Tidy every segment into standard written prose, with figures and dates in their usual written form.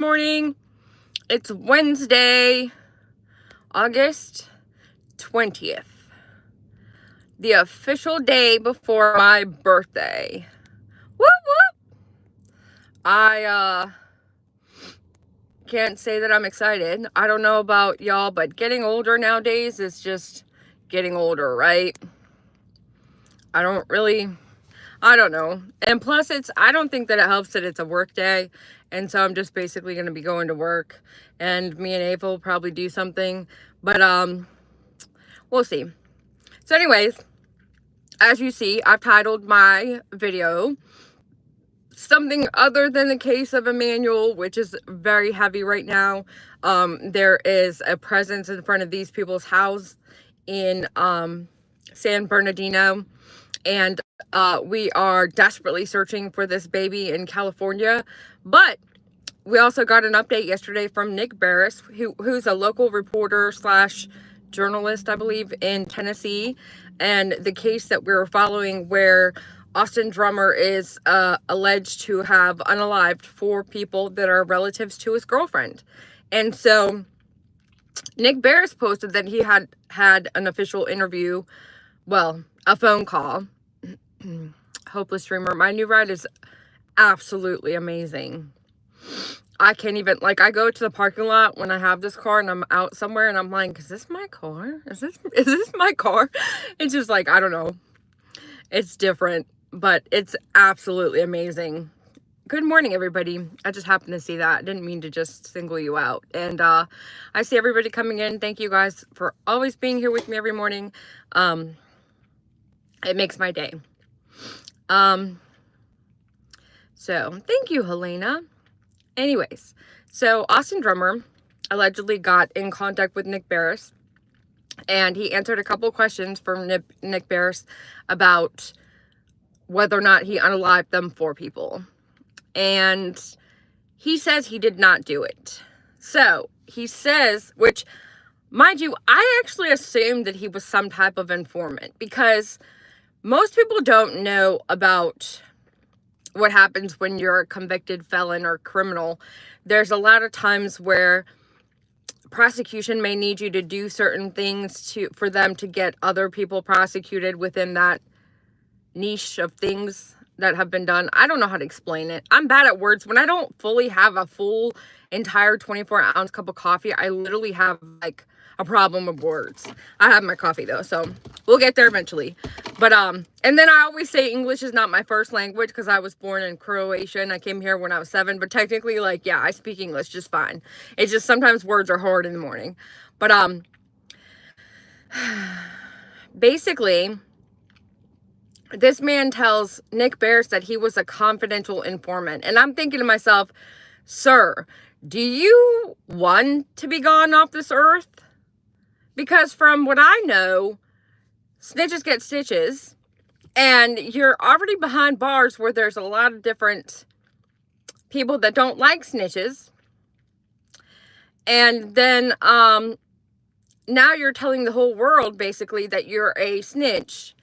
Morning. It's Wednesday, August 20th, the official day before my birthday. Whoop whoop. I can't say that I'm excited. I don't know about y'all, but getting older nowadays is just getting older, right? I don't know. And plus I don't think that it helps that it's a work day. And so I'm just basically going to be going to work, and me and Ava will probably do something, but we'll see. So anyways, as you see, I've titled my video something other than the case of Emmanuel, which is very heavy right now. There is a presence in front of these people's house in San Bernardino, and we are desperately searching for this baby in California. But we also got an update yesterday from Nick Barris, who's a local reporter slash journalist, I believe, in Tennessee, and the case that we were following where Austin Drummer is alleged to have unalived 4 people that are relatives to his girlfriend. And so Nick Barris posted that he had an official interview, well, a phone call. Hopeless Dreamer. My new ride is absolutely amazing. I can't even, like, I go to the parking lot when I have this car and I'm out somewhere and I'm like, is this my car? Is this my car? It's just like, I don't know. It's different, but it's absolutely amazing. Good morning, everybody. I just happened to see that. I didn't mean to just single you out. And I see everybody coming in. Thank you guys for always being here with me every morning. It makes my day. So thank you, Helena. Anyways, so Austin Drummer allegedly got in contact with Nick Barris, and he answered a couple questions from Nick Barris about whether or not he unalived them 4 people. And he says he did not do it. So he says, which, mind you, I actually assumed that he was some type of informant, because most people don't know about what happens when you're a convicted felon or criminal. There's a lot of times where prosecution may need you to do certain things for them to get other people prosecuted within that niche of things that have been done. I don't know how to explain it. I'm bad at words. When I don't fully have a full entire 24-ounce cup of coffee, I literally have like a problem with words. I have my coffee though, so we'll get there eventually. But and then I always say English is not my first language because I was born in Croatia and I came here when I was 7. But technically, like, yeah, I speak English just fine. It's just sometimes words are hard in the morning. But basically, this man tells Nick Barris that he was a confidential informant. And I'm thinking to myself, sir, do you want to be gone off this earth? Because from what I know, snitches get stitches. And you're already behind bars where there's a lot of different people that don't like snitches. And then now you're telling the whole world, basically, that you're a snitch.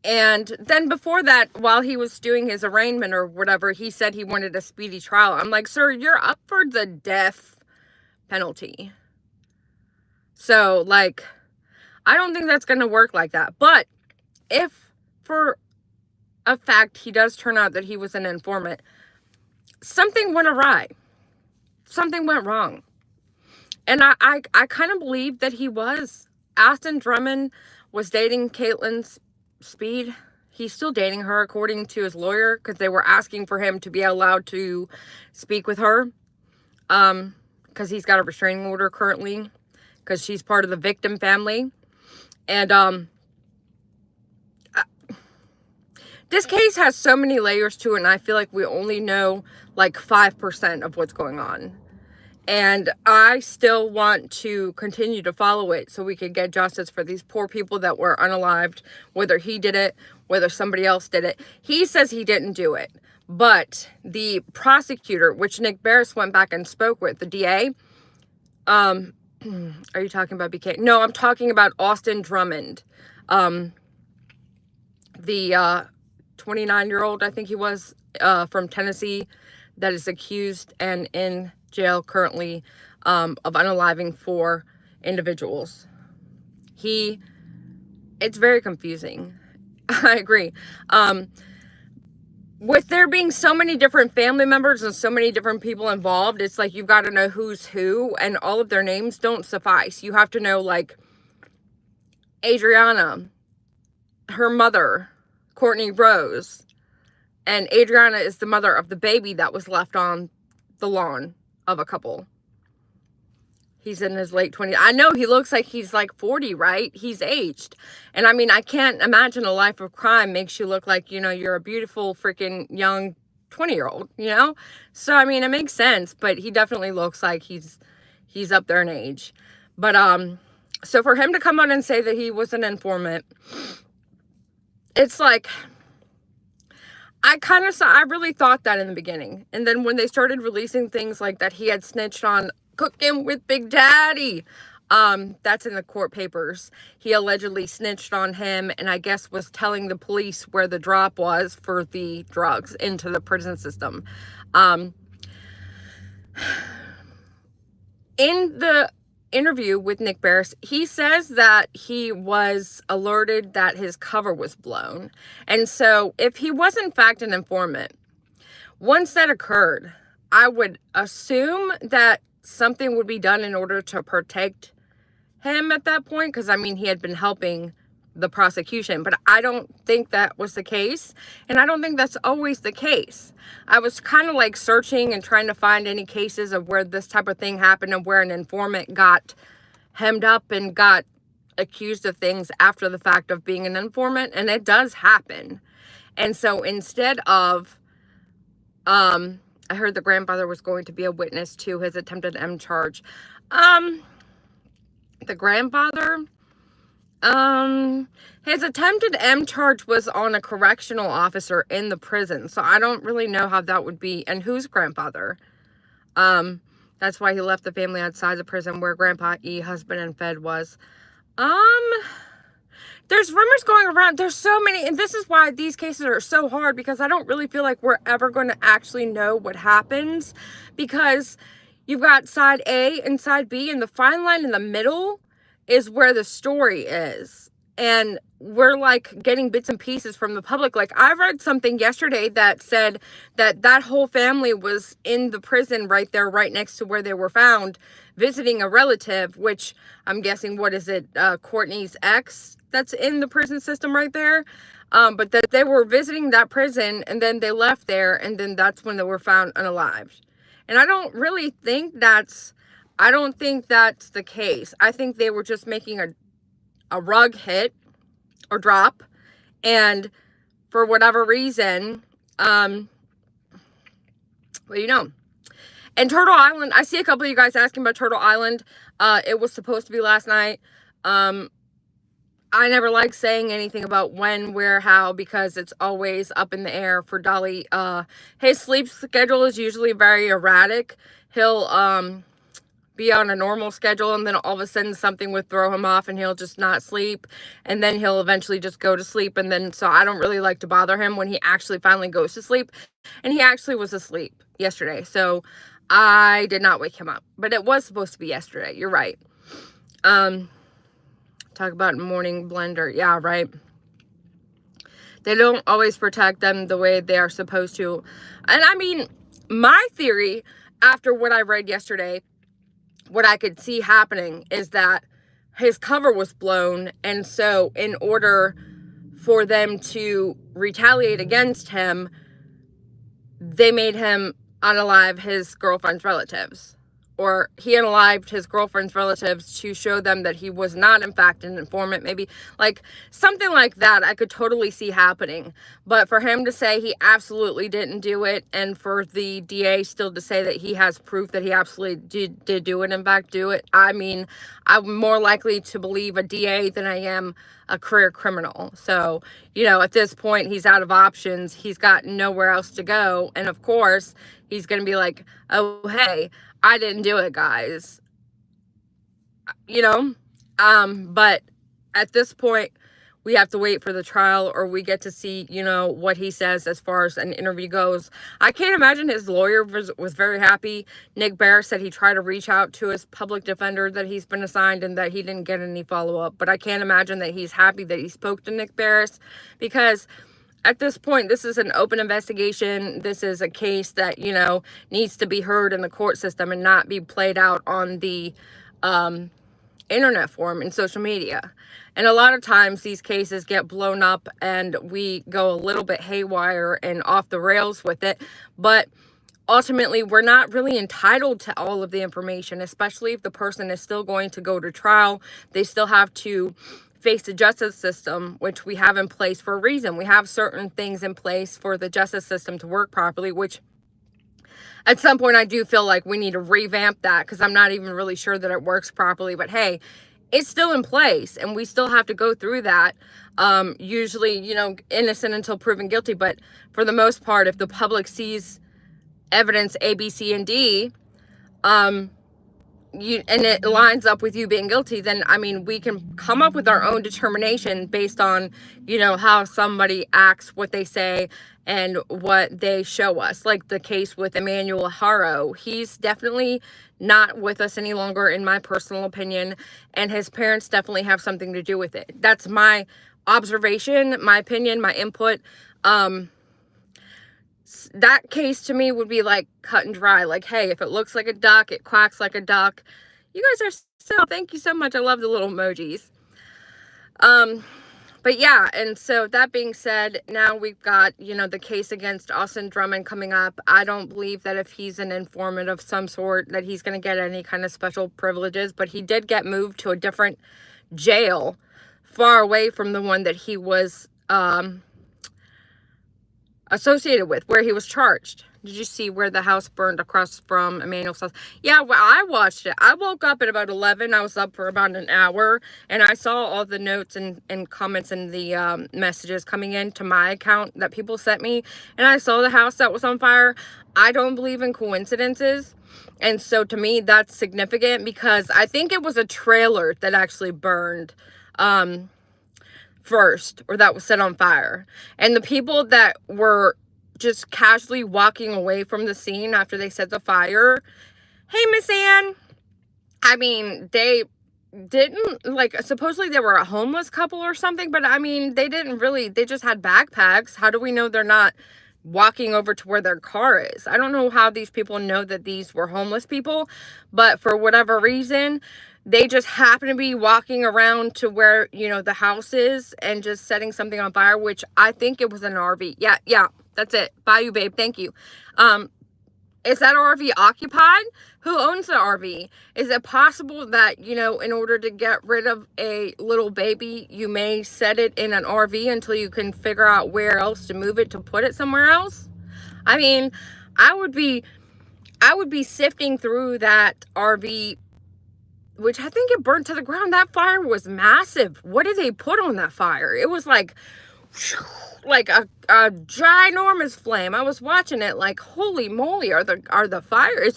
And then before that, while he was doing his arraignment or whatever, he said he wanted a speedy trial. I'm like, sir, you're up for the death penalty. So, like, I don't think that's going to work like that. But if, for a fact, he does turn out that he was an informant, something went awry. Something went wrong. And I kind of believe that he was. Austin Drummond was dating Caitlin Speed. He's still dating her, according to his lawyer, because they were asking for him to be allowed to speak with her, because he's got a restraining order currently, because she's part of the victim family. And this case has so many layers to it, and I feel like we only know like 5% of what's going on. And I still want to continue to follow it so we could get justice for these poor people that were unalived, whether he did it, whether somebody else did it. He says he didn't do it. But the prosecutor, which Nick Barris went back and spoke with, the DA, are you talking about BK? No, I'm talking about Austin Drummond. The 29-year-old, I think he was, from Tennessee, that is accused and in jail currently of unaliving 4 individuals. It's very confusing. I agree. With there being so many different family members and so many different people involved, it's like you've got to know who's who, and all of their names don't suffice. You have to know, like, Adriana, her mother, Courtney Rose, and Adriana is the mother of the baby that was left on the lawn of a couple. He's in his late 20s. I know he looks like he's like 40, right? He's aged. And I mean, I can't imagine a life of crime makes you look like, you know, you're a beautiful freaking young 20-year-old, you know? So, I mean, it makes sense, but he definitely looks like he's up there in age. But, so for him to come out and say that he was an informant, it's like, I really thought that in the beginning. And then when they started releasing things like that he had snitched on Cooking with Big Daddy, that's in the court papers. He allegedly snitched on him and I guess was telling the police where the drop was for the drugs into the prison system. In the interview with Nick Barris, he says that he was alerted that his cover was blown. And so if he was in fact an informant, once that occurred, I would assume that something would be done in order to protect him at that point, because I mean he had been helping the prosecution, but I don't think that was the case, and I don't think that's always the case. I was kind of like searching and trying to find any cases of where this type of thing happened and where an informant got hemmed up and got accused of things after the fact of being an informant, and it does happen. And so instead of I heard the grandfather was going to be a witness to his attempted M charge. The grandfather, his attempted M charge was on a correctional officer in the prison. So I don't really know how that would be. And whose grandfather? That's why he left the family outside the prison where Grandpa E, husband and fed was. There's rumors going around. There's so many, and this is why these cases are so hard, because I don't really feel like we're ever going to actually know what happens, because you've got side A and side B, and the fine line in the middle is where the story is. And we're like getting bits and pieces from the public. Like I read something yesterday that said that whole family was in the prison right there, right next to where they were found, visiting a relative, which I'm guessing, what is it, Courtney's ex that's in the prison system right there. But that they were visiting that prison and then they left there, and then that's when they were found unalived. And I don't really think that's the case. I think they were just making a rug hit or drop, and for whatever reason, well, you know. And Turtle Island, I see a couple of you guys asking about Turtle Island. It was supposed to be last night. I never like saying anything about when, where, how, because it's always up in the air for Dolly. His sleep schedule is usually very erratic. He'll be on a normal schedule, and then all of a sudden something would throw him off and he'll just not sleep, and then he'll eventually just go to sleep. And then so I don't really like to bother him when he actually finally goes to sleep, and he actually was asleep yesterday, so I did not wake him up, but it was supposed to be yesterday. You're right. Talk about morning blender. Yeah, right. They don't always protect them the way they are supposed to. And I mean, my theory after what I read yesterday, what I could see happening is that his cover was blown, and so in order for them to retaliate against him, they made him unalive his girlfriend's relatives, or he unalived his girlfriend's relatives to show them that he was not in fact an informant. Maybe like something like that I could totally see happening. But for him to say he absolutely didn't do it, and for the DA still to say that he has proof that he absolutely did do it, in fact do it, I mean, I'm more likely to believe a DA than I am a career criminal. So, you know, at this point he's out of options. He's got nowhere else to go, and of course he's gonna be like, oh hey, I didn't do it, guys. You know? But at this point, we have to wait for the trial, or we get to see, you know, what he says as far as an interview goes. I can't imagine his lawyer was very happy. Nick Bear said he tried to reach out to his public defender that he's been assigned and that he didn't get any follow-up. But I can't imagine that he's happy that he spoke to Nick Barris, because at this point, this is an open investigation. This is a case that, you know, needs to be heard in the court system and not be played out on the internet forum and social media. And a lot of times these cases get blown up and we go a little bit haywire and off the rails with it. But ultimately, we're not really entitled to all of the information, especially if the person is still going to go to trial. They still have to face the justice system, which we have in place for a reason. We have certain things in place for the justice system to work properly, which at some point I do feel like we need to revamp that, because I'm not even really sure that it works properly. But hey, it's still in place and we still have to go through that. Usually, you know, innocent until proven guilty. But for the most part, if the public sees evidence A, B, C, and D, and it lines up with you being guilty, then, I mean, we can come up with our own determination based on, you know, how somebody acts, what they say, and what they show us. Like the case with Emmanuel Haro. He's definitely not with us any longer, in my personal opinion, and his parents definitely have something to do with it. That's my observation, my opinion, my input. That case to me would be like cut and dry. Like, hey, if it looks like a duck, it quacks like a duck. You guys are so, thank you so much. I love the little emojis. But yeah, and so that being said, now we've got, you know, the case against Austin Drummond coming up. I don't believe that if he's an informant of some sort that he's going to get any kind of special privileges, but he did get moved to a different jail far away from the one that he was associated with, where he was charged. Did you see where the house burned across from Emmanuel's house? Yeah, well, I watched it. I woke up at about 11. I was up for about an hour, and I saw all the notes and comments and the messages coming in to my account that people sent me, and I saw the house that was on fire. I don't believe in coincidences, and so to me, that's significant, because I think it was a trailer that actually burned first, or that was set on fire. And the people that were just casually walking away from the scene after they set the fire, hey, Miss Ann, I mean, they didn't, like, supposedly they were a homeless couple or something, but I mean, they didn't really, they just had backpacks. How do we know they're not walking over to where their car is? I don't know how these people know that these were homeless people, but for whatever reason, they just happen to be walking around to where, you know, the house is and just setting something on fire, which I think it was an RV. Yeah, that's it. Bye, you babe. Thank you. Is that RV occupied? Who owns the RV? Is it possible that, you know, in order to get rid of a little baby, you may set it in an RV until you can figure out where else to move it, to put it somewhere else? I mean, I would be sifting through that RV, which I think it burnt to the ground. That fire was massive. What did they put on that fire? It was like a ginormous flame. I was watching it like, holy moly, is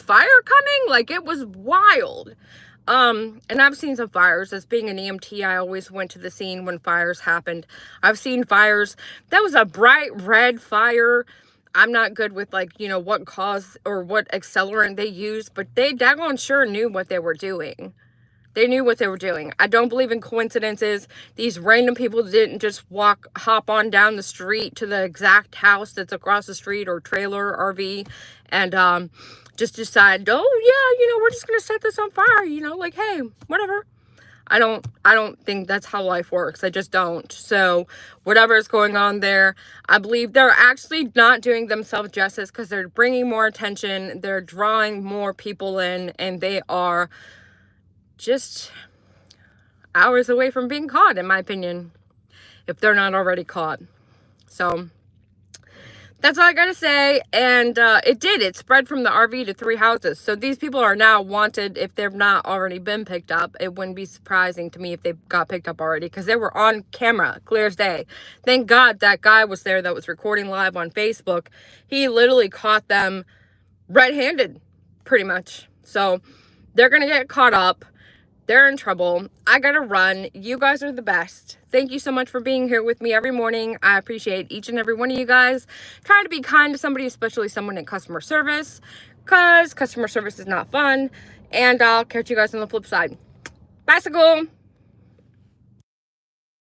fire coming? Like, it was wild. And I've seen some fires. As being an EMT, I always went to the scene when fires happened. I've seen fires. That was a bright red fire. I'm not good with, like, you know, what cause or what accelerant they used, but they daggone sure knew what they were doing. They knew what they were doing. I don't believe in coincidences. These random people didn't just hop on down the street to the exact house that's across the street, or trailer, RV, and just decide, oh yeah, you know, we're just gonna set this on fire. You know, like, hey, whatever. I don't think that's how life works. I just don't. So whatever is going on there, I believe they're actually not doing themselves justice, because they're bringing more attention. They're drawing more people in, and they are just hours away from being caught, in my opinion, if they're not already caught. So that's all I gotta say. And it spread from the RV to 3 houses. So these people are now wanted. If they've not already been picked up, it wouldn't be surprising to me if they got picked up already, because they were on camera, clear as day. Thank God that guy was there that was recording live on Facebook. He literally caught them red-handed, pretty much. So they're gonna get caught up. They're in trouble. I gotta run. You guys are the best. Thank you so much for being here with me every morning. I appreciate each and every one of you guys. Try to be kind to somebody, especially someone in customer service, because customer service is not fun. And I'll catch you guys on the flip side. Bicycle!